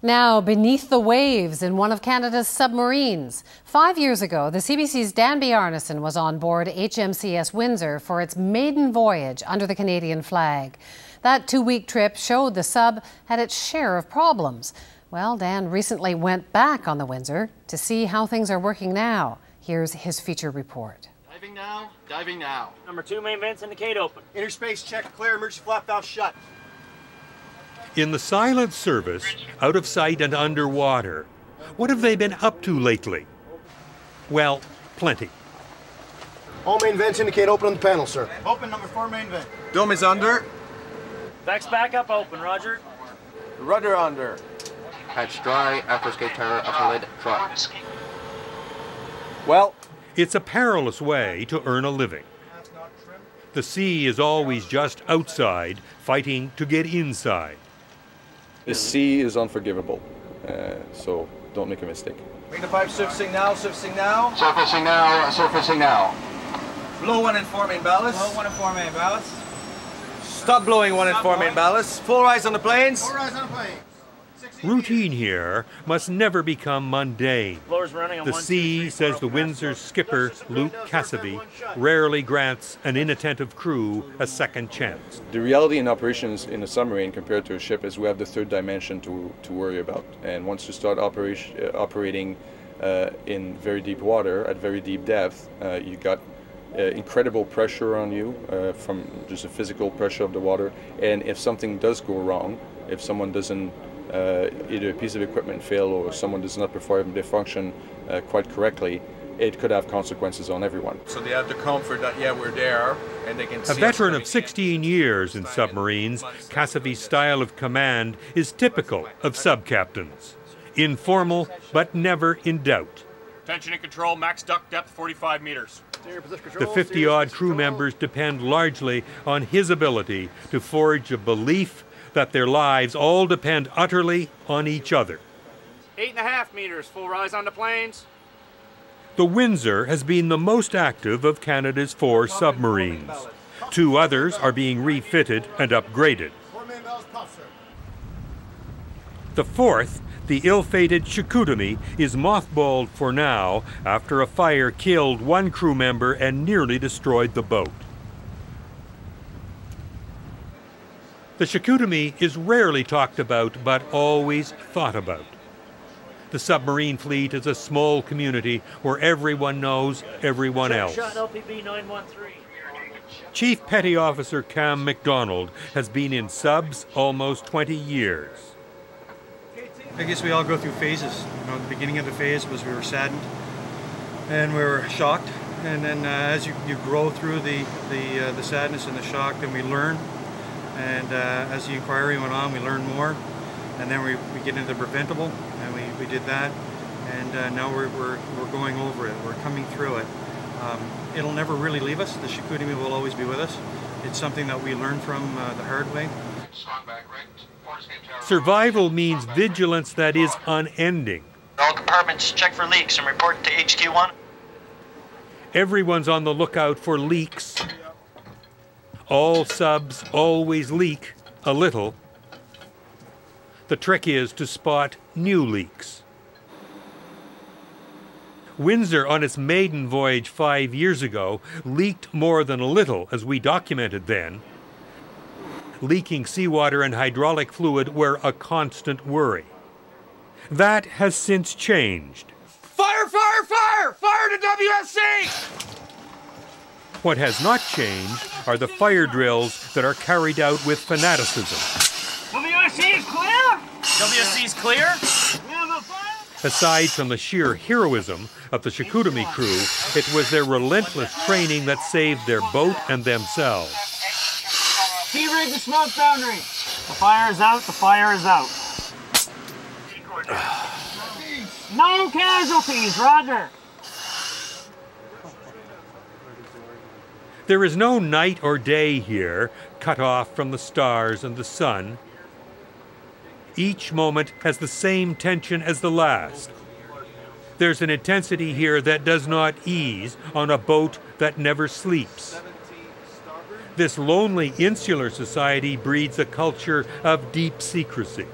Now, beneath the waves in one of Canada's submarines. 5 years ago, the CBC's Danby Arneson was on board HMCS Windsor for its maiden voyage under the Canadian flag. That 2-week trip showed the sub had its share of problems. Well, Dan recently went back on the Windsor to see how things are working now. Here's his feature report. Diving now, diving now. Number 2 main vents indicate open. Inner space check clear, emergency flap valve shut. In the silent service, out of sight and underwater, what have they been up to lately? Well, plenty. All main vents indicate open on the panel, sir. Open, number 4 main vent. Dome is under. Vex backup open, Roger. Rudder under. Hatch dry, after escape tower, upper lid dry. Well, it's a perilous way to earn a living. The sea is always just outside, fighting to get inside. The sea is unforgivable, so don't make a mistake. bring the pipe surfacing now, surfacing now. Surfacing now, surfacing now. Blow 1 and 4 main ballast. Blow 1 and 4 main ballast. Stop blowing 1 and 4 main ballast. Full rise on the planes. Full rise on the planes. Routine here must never become mundane. Blowers running on The 1, 2, sea, 3, 4, says the Windsor's skipper, Luke Cassidy, rarely grants an inattentive crew a second chance. The reality in operations in a submarine compared to a ship is we have the third dimension to worry about. And once you start operating in very deep water, at very deep depth, you got incredible pressure on you from just the physical pressure of the water. And if something does go wrong, if someone doesn't either a piece of equipment fail or someone does not perform their function quite correctly, it could have consequences on everyone. So they have the comfort that, yeah, we're there, and they can see. A veteran of 16 years in submarines, Cassidy's style of command is typical of sub-captains. Informal, but never in doubt. Tension and control, max duct depth 45 meters. The 50-odd crew members depend largely on his ability to forge a belief that their lives all depend utterly on each other. 8.5 meters, full rise on the planes. The Windsor has been the most active of Canada's 4 submarines. 2 others are being refitted and upgraded. The 4th, the ill-fated Chicoutimi, is mothballed for now after a fire killed 1 crew member and nearly destroyed the boat. The Chicoutimi is rarely talked about, but always thought about. The submarine fleet is a small community where everyone knows everyone else. LPB 913. Chief Petty Officer Cam MacDonald has been in subs almost 20 years. I guess we all go through phases. You know, the beginning of the phase was we were saddened and we were shocked. And then as you grow through the sadness and the shock, then we learn. And as the inquiry went on, we learned more, and then we get into the preventable, and we did that, and now we're going over it. We're coming through it. It'll never really leave us. The Chicoutimi will always be with us. It's something that we learn from the hard way. Survival means vigilance that is unending. All compartments check for leaks and report to HQ1. Everyone's on the lookout for leaks. All subs always leak a little. The trick is to spot new leaks. Windsor, on its maiden voyage 5 years ago, leaked more than a little, as we documented then. Leaking seawater and hydraulic fluid were a constant worry. That has since changed. Fire, fire, fire! Fire to WSC! What has not changed are the fire drills that are carried out with fanaticism. WSC is clear! WSC is clear? Aside from the sheer heroism of the Chicoutimi crew, it was their relentless training that saved their boat and themselves. T-rig the smoke boundary. The fire is out, the fire is out. No casualties, Roger. There is no night or day here, cut off from the stars and the sun. Each moment has the same tension as the last. There's an intensity here that does not ease on a boat that never sleeps. This lonely, insular society breeds a culture of deep secrecy.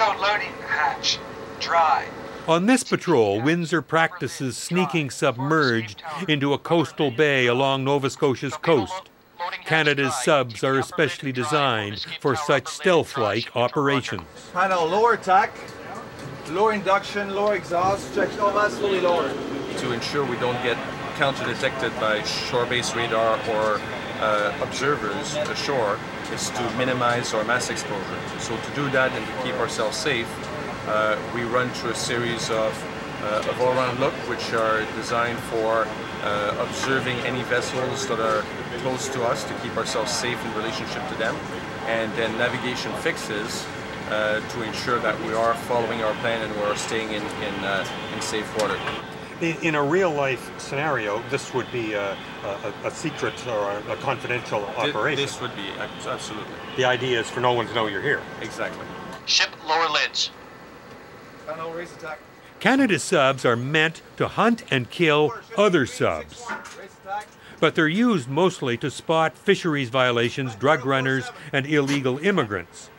Cargo loading hatch dry. On this patrol, Windsor practices sneaking submerged into a coastal bay along Nova Scotia's coast. Canada's subs are especially designed for such stealth-like operations. Panel lower tack, lower induction, lower exhaust, check all that's fully lowered. To ensure we don't get counter-detected by shore-based radar or observers ashore, is to minimize our mass exposure. So to do that and to keep ourselves safe, we run through a series of all-round look, which are designed for observing any vessels that are close to us to keep ourselves safe in relationship to them, and then navigation fixes to ensure that we are following our plan and we're staying in safe water. In a real-life scenario, this would be a secret or a confidential operation. This would be, absolutely. The idea is for no one to know you're here. Exactly. Ship lower lids. Panel race attack. Canada's subs are meant to hunt and kill other subs, but they're used mostly to spot fisheries violations, drug runners, and illegal immigrants.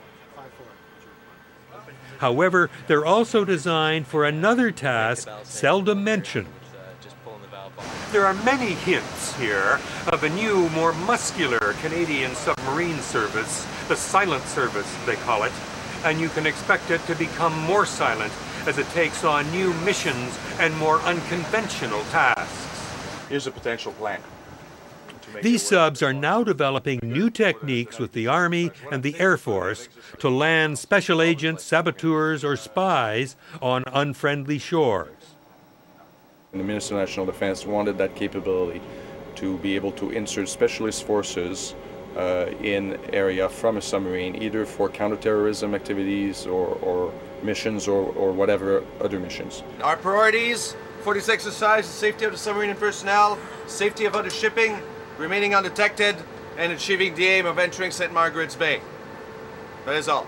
However, they're also designed for another task seldom mentioned. There are many hints here of a new, more muscular Canadian submarine service, the silent service they call it, and you can expect it to become more silent as it takes on new missions and more unconventional tasks. Here's a potential plan. These subs are now developing new techniques with the Army and the Air Force to land special agents, saboteurs, or spies on unfriendly shores. The Minister of National Defence wanted that capability to be able to insert specialist forces in area from a submarine, either for counterterrorism activities or missions or whatever other missions. Our priorities for this exercise is safety of the submarine and personnel, safety of other shipping, remaining undetected, and achieving the aim of entering St. Margaret's Bay. That is all.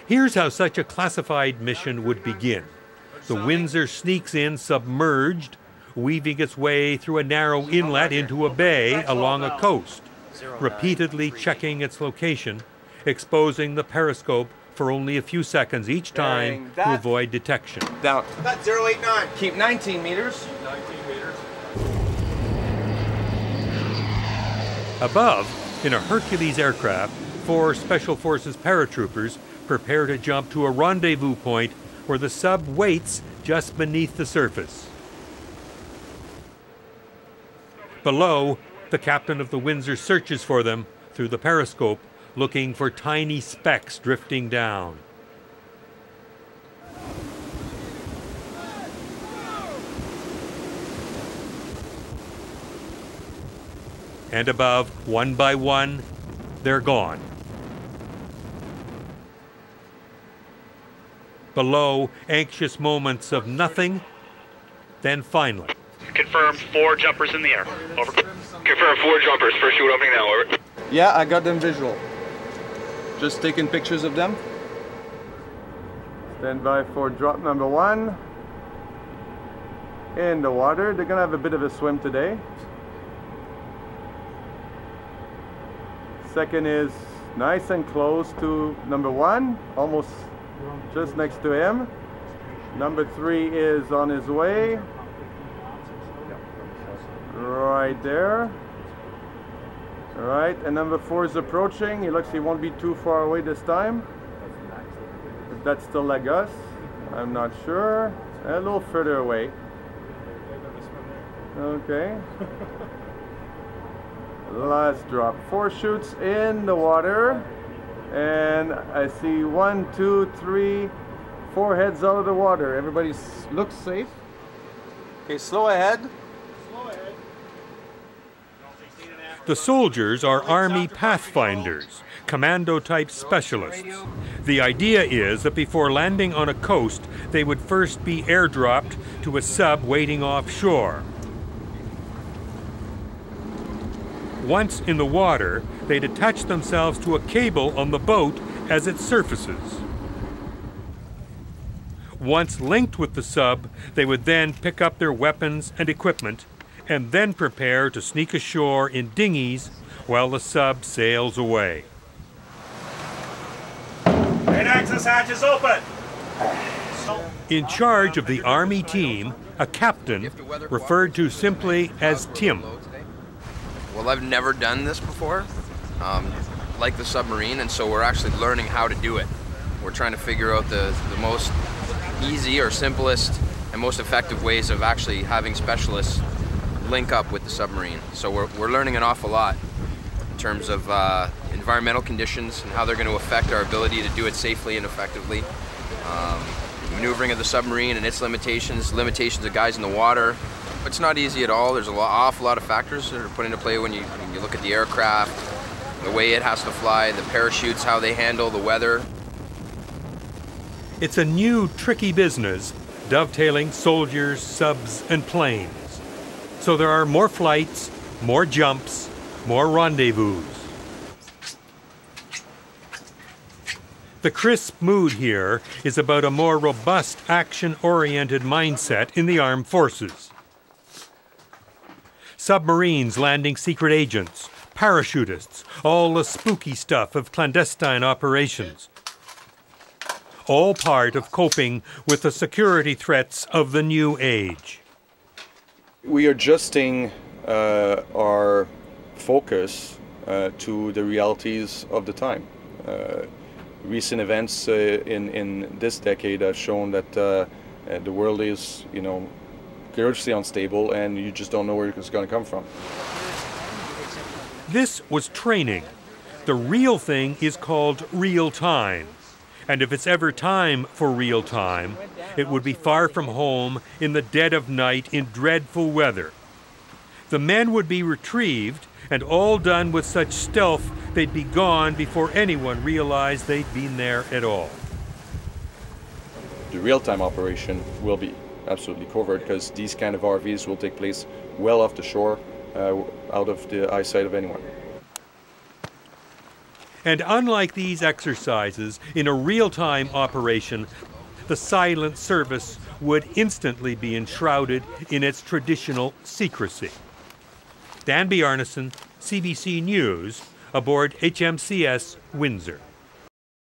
Here's how such a classified mission would begin. The Windsor sneaks in submerged, weaving its way through a narrow inlet into a bay along a coast, repeatedly checking its location, exposing the periscope for only a few seconds each time to avoid detection. Down. That's 089. Keep 19 meters. 19 meters. Above, in a Hercules aircraft, 4 Special Forces paratroopers prepare to jump to a rendezvous point where the sub waits just beneath the surface. Below, the captain of the Windsor searches for them through the periscope, looking for tiny specks drifting down. And above, one by one, they're gone. Below, anxious moments of nothing, then finally. Confirm 4 jumpers in the air. Over. Confirm 4 jumpers. First shoot opening now. Over. Yeah, I got them visual. Just taking pictures of them. Stand by for drop number 1. In the water. They're gonna have a bit of a swim today. Second is nice and close to number 1, almost just next to him. Number 3 is on his way. Right there. All right, and number 4 is approaching. He looks he won't be too far away this time. If that's still like us, I'm not sure. A little further away. Okay. Last drop. 4 shoots in the water. And I see 1, 2, 3, 4 heads out of the water. Everybody looks safe. Okay, slow ahead. The soldiers are Army Pathfinders, commando-type specialists. The idea is that before landing on a coast, they would first be airdropped to a sub waiting offshore. Once in the water, they'd attach themselves to a cable on the boat as it surfaces. Once linked with the sub, they would then pick up their weapons and equipment and then prepare to sneak ashore in dinghies while the sub sails away. And Access hatch is open. In charge of the Army team, a captain, referred to simply as Tim. Well, I've never done this before, like the submarine, and so we're actually learning how to do it. We're trying to figure out the most easy or simplest and most effective ways of actually having specialists link up with the submarine. So we're learning an awful lot in terms of environmental conditions and how they're going to affect our ability to do it safely and effectively. Maneuvering of the submarine and its limitations of guys in the water. It's not easy at all. There's an awful lot of factors that are put into play when you look at the aircraft, the way it has to fly, the parachutes, how they handle the weather. It's a new, tricky business, dovetailing soldiers, subs, and planes. So there are more flights, more jumps, more rendezvous. The crisp mood here is about a more robust, action-oriented mindset in the armed forces. Submarines landing secret agents, parachutists, all the spooky stuff of clandestine operations. All part of coping with the security threats of the new age. We are adjusting our focus to the realities of the time. Recent events in this decade have shown that the world is, grossly unstable, and you just don't know where it's going to come from. This was training. The real thing is called real time. And if it's ever time for real time, it would be far from home in the dead of night in dreadful weather. The men would be retrieved, and all done with such stealth they'd be gone before anyone realized they'd been there at all. The real-time operation will be absolutely covered because these kind of RVs will take place well off the shore, out of the eyesight of anyone. And unlike these exercises, in a real-time operation, the silent service would instantly be enshrouded in its traditional secrecy. Dan B. Arneson, CBC News, aboard HMCS Windsor.